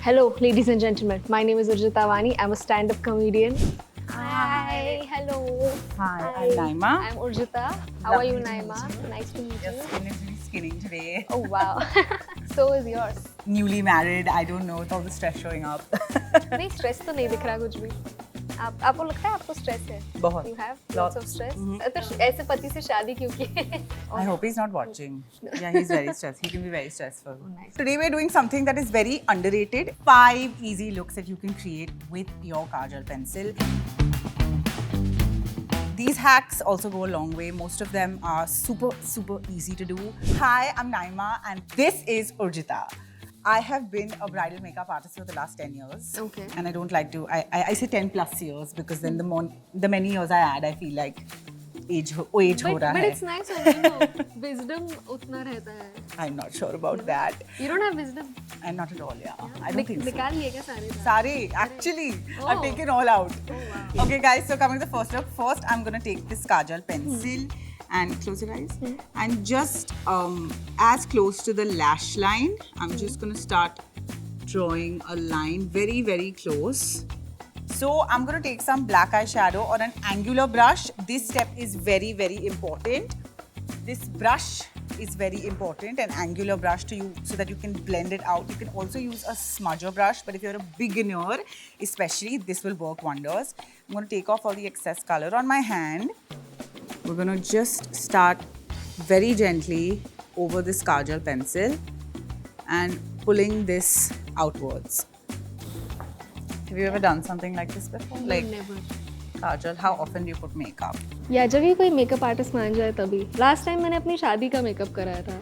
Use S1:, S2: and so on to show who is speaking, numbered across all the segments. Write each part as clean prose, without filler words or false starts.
S1: Hello, ladies and gentlemen. My name is Urjita Wani. I'm a stand-up comedian. Hi. Hello.
S2: Hi, I'm Naima.
S1: I'm Urjita. How are you, Naima? Nice to meet
S2: Your
S1: you.
S2: skin is really skinning today.
S1: Oh wow. So is yours.
S2: Newly married, I don't know, with all the stress showing up.
S1: नहीं stress तो नहीं दिख रहा कुछ भी. आपको लगता है आपको stress है?
S2: बहुत.
S1: You have lots of stress. तो ऐसे पति से शादी क्यों की?
S2: I hope he's not watching. Yeah, he's very stressed. He can be very stressful.
S1: Oh, nice.
S2: Today we're doing something that is very underrated. 5 easy looks that you can create with your Kajal pencil. These hacks also go a long way. Most of them are super easy to do. Hi, I'm Naima and this is Urjita. I have been a bridal makeup artist for the last 10 years.
S1: Okay.
S2: And I don't like to, I say 10 plus years because then the many years I add, I feel like age ho raha hai.
S1: But it's nice when you know wisdom उतना रहता है.
S2: I'm not sure about that.
S1: You don't have wisdom.
S2: I'm not at all, yeah. I don't think so.
S1: निकाल लिए क्या सारे?
S2: Sari, actually, I've
S1: Oh.
S2: taken all out.
S1: Oh, wow.
S2: Okay, guys, so coming to the first look. First, I'm gonna take this Kajal pencil and close your eyes. And just as close to the lash line, I'm just gonna start drawing a line very close. So I'm gonna take some black eyeshadow on an angular brush. This step is very important. This brush is very important, an angular brush to use so that you can blend it out. You can also use a smudger brush, but if you're a beginner, especially, this will work wonders. I'm going to take off all the excess color on my hand. We're going to just start very gently over this Kajal pencil and pulling this outwards. Have you ever done something like this before? Like
S1: Never.
S2: Kajal, how often do you put makeup?
S1: या जब भी कोई makeup artist मान जाए तभी. Last time मैंने अपनी शादी का मेकअप कराया था.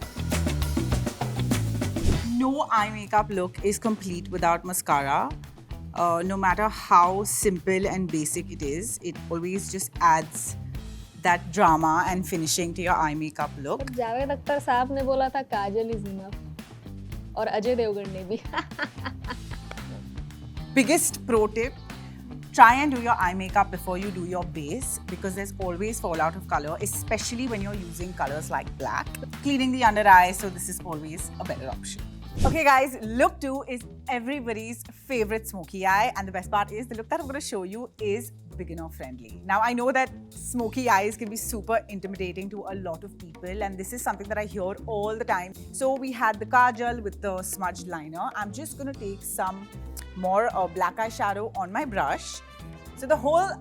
S2: No eye makeup look is complete without mascara. No matter how simple and basic it is, it always just adds that drama and finishing to your eye makeup look.
S1: Javed Akhtar साहब ने बोला था काजल इज इनफ. और अजय देवगन ने भी.
S2: Biggest pro tip, try and do your eye makeup before you do your base because there's always fallout of color, especially when you're using colors like black. Cleaning the under eye, so this is always a better option. Okay guys, look 2 is everybody's favorite smoky eye, and the best part is the look that I'm going to show you is beginner friendly. Now I know that smoky eyes can be super intimidating to a lot of people, and this is something that I hear all the time. So we had the Kajal with the smudged liner. I'm just going to take some more black eyeshadow on my brush. So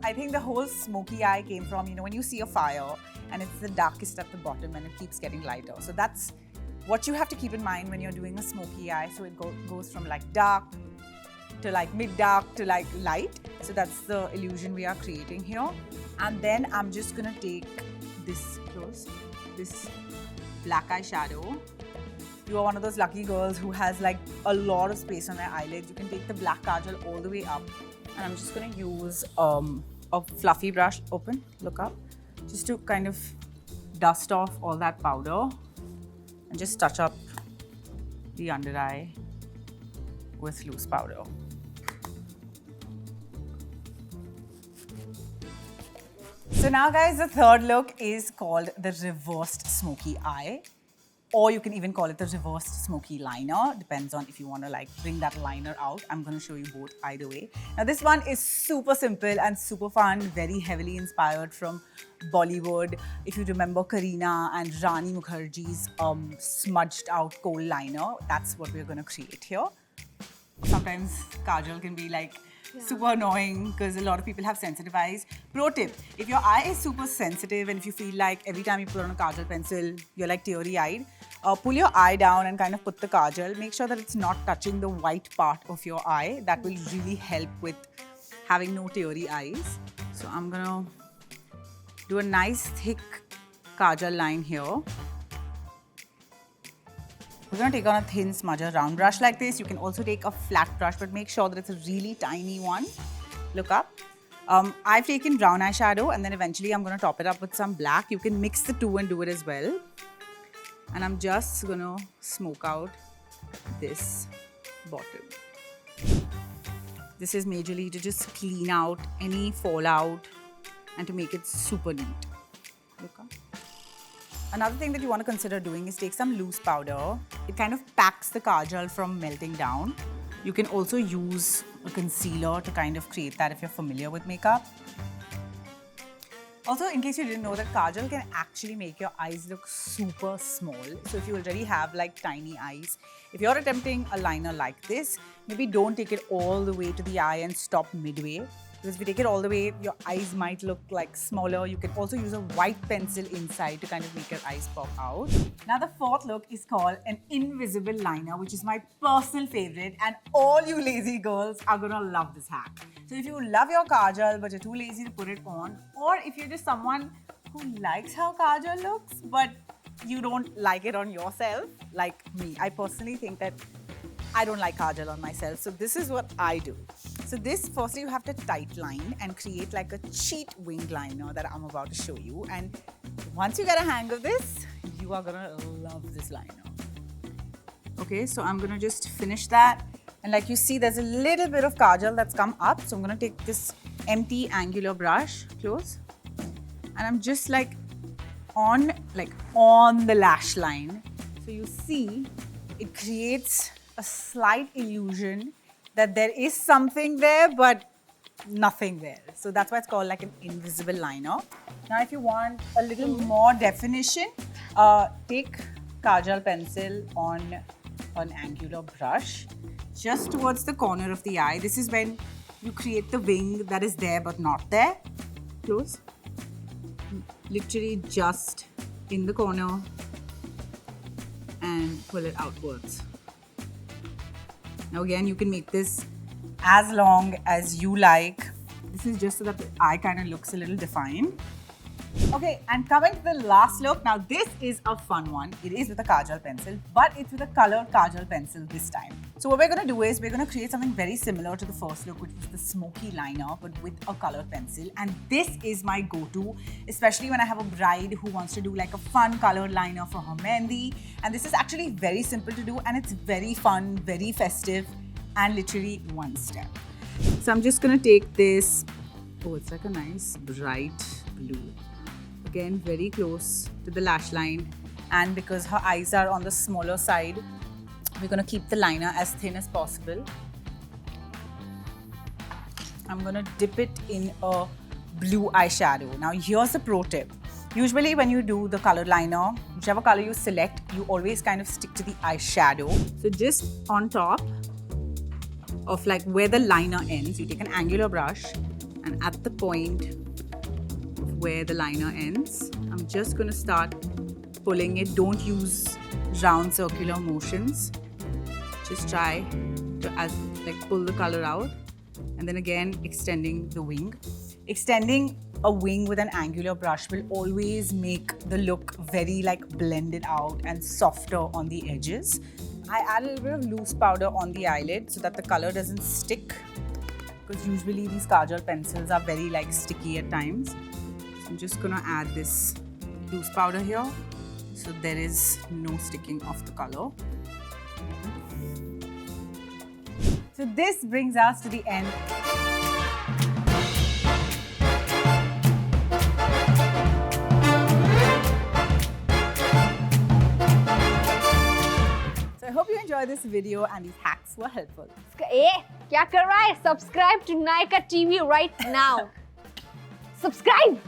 S2: I think the whole smoky eye came from, when you see a fire and it's the darkest at the bottom and it keeps getting lighter. So that's what you have to keep in mind when you're doing a smoky eye. So it goes from like dark to like mid-dark to like light. So that's the illusion we are creating here. And then I'm just gonna take this black eyeshadow. You are one of those lucky girls who has like a lot of space on their eyelids. You can take the black Kajal all the way up. And I'm just gonna use a fluffy brush, look up, just to kind of dust off all that powder and just touch up the under eye with loose powder. So now guys, the third look is called the reversed smoky eye. Or you can even call it the reversed smoky liner. Depends on if you want to like bring that liner out. I'm going to show you both either way. Now this one is super simple and super fun, very heavily inspired from Bollywood. If you remember Kareena and Rani Mukherjee's smudged out kohl liner, that's what we're going to create here. Sometimes Kajal can be like super annoying because a lot of people have sensitive eyes. Pro tip, if your eye is super sensitive and if you feel like every time you put on a Kajal pencil, you're like teary-eyed, pull your eye down and kind of put the Kajal. Make sure that it's not touching the white part of your eye. That will really help with having no teary eyes. So I'm gonna do a nice thick Kajal line here. We're going to take on a thin smudger round brush like this. You can also take a flat brush, but make sure that it's a really tiny one. Look up. I've taken brown eyeshadow and then eventually I'm going to top it up with some black. You can mix the two and do it as well. And I'm just going to smoke out this bottom. This is majorly to just clean out any fallout and to make it super neat. Look up. Another thing that you want to consider doing is take some loose powder. It kind of packs the Kajal from melting down. You can also use a concealer to kind of create that if you're familiar with makeup. Also, in case you didn't know that Kajal can actually make your eyes look super small. So if you already have like tiny eyes, if you're attempting a liner like this, maybe don't take it all the way to the eye and stop midway. Because if you take it all the way, your eyes might look like smaller. You can also use a white pencil inside to kind of make your eyes pop out. Now the fourth look is called an invisible liner, which is my personal favorite, and all you lazy girls are gonna love this hack. So if you love your Kajal but you're too lazy to put it on, or if you're just someone who likes how Kajal looks but you don't like it on yourself, like me, I personally think that I don't like Kajal on myself, so this is what I do. So this, firstly, you have to tight line and create like a cheat wing liner that I'm about to show you. And once you get a hang of this, you are gonna love this liner. Okay, so I'm gonna just finish that. And like you see, there's a little bit of Kajal that's come up. So I'm gonna take this empty angular brush, close. And I'm just like on the lash line. So you see, it creates a slight illusion that there is something there, but nothing there. So that's why it's called like an invisible liner. Now, if you want a little more definition, take Kajal pencil on an angular brush just towards the corner of the eye. This is when you create the wing that is there but not there. Close. Literally just in the corner and pull it outwards. Now again, you can make this as long as you like. This is just so that the eye kind of looks a little defined. Okay, and coming to the last look. Now this is a fun one. It is with a Kajal pencil, but it's with a colored Kajal pencil this time. So what we're going to do is we're going to create something very similar to the first look, which was the smoky liner, but with a colored pencil. And this is my go-to, especially when I have a bride who wants to do like a fun colored liner for her mehndi. And this is actually very simple to do, and it's very fun, very festive, and literally one step. So I'm just going to take this. Oh, it's like a nice bright blue. Again, very close to the lash line, and because her eyes are on the smaller side, we're going to keep the liner as thin as possible. I'm going to dip it in a blue eyeshadow. Now here's a pro tip. Usually when you do the color liner, whichever color you select, you always kind of stick to the eyeshadow. So just on top of like where the liner ends, you take an angular brush, and at the point where the liner ends, I'm just going to start pulling it. Don't use round circular motions. Just try to pull the color out, and then again extending the wing. Extending a wing with an angular brush will always make the look very like blended out and softer on the edges. I add a little bit of loose powder on the eyelid so that the color doesn't stick, because usually these Kajal pencils are very like sticky at times. I'm just gonna add this loose powder here so there is no sticking of the color. So this brings us to the end. So I hope you enjoyed this video and these hacks were helpful.
S1: Hey, क्या कर रहा है? Subscribe to NykaaTV right now. Subscribe!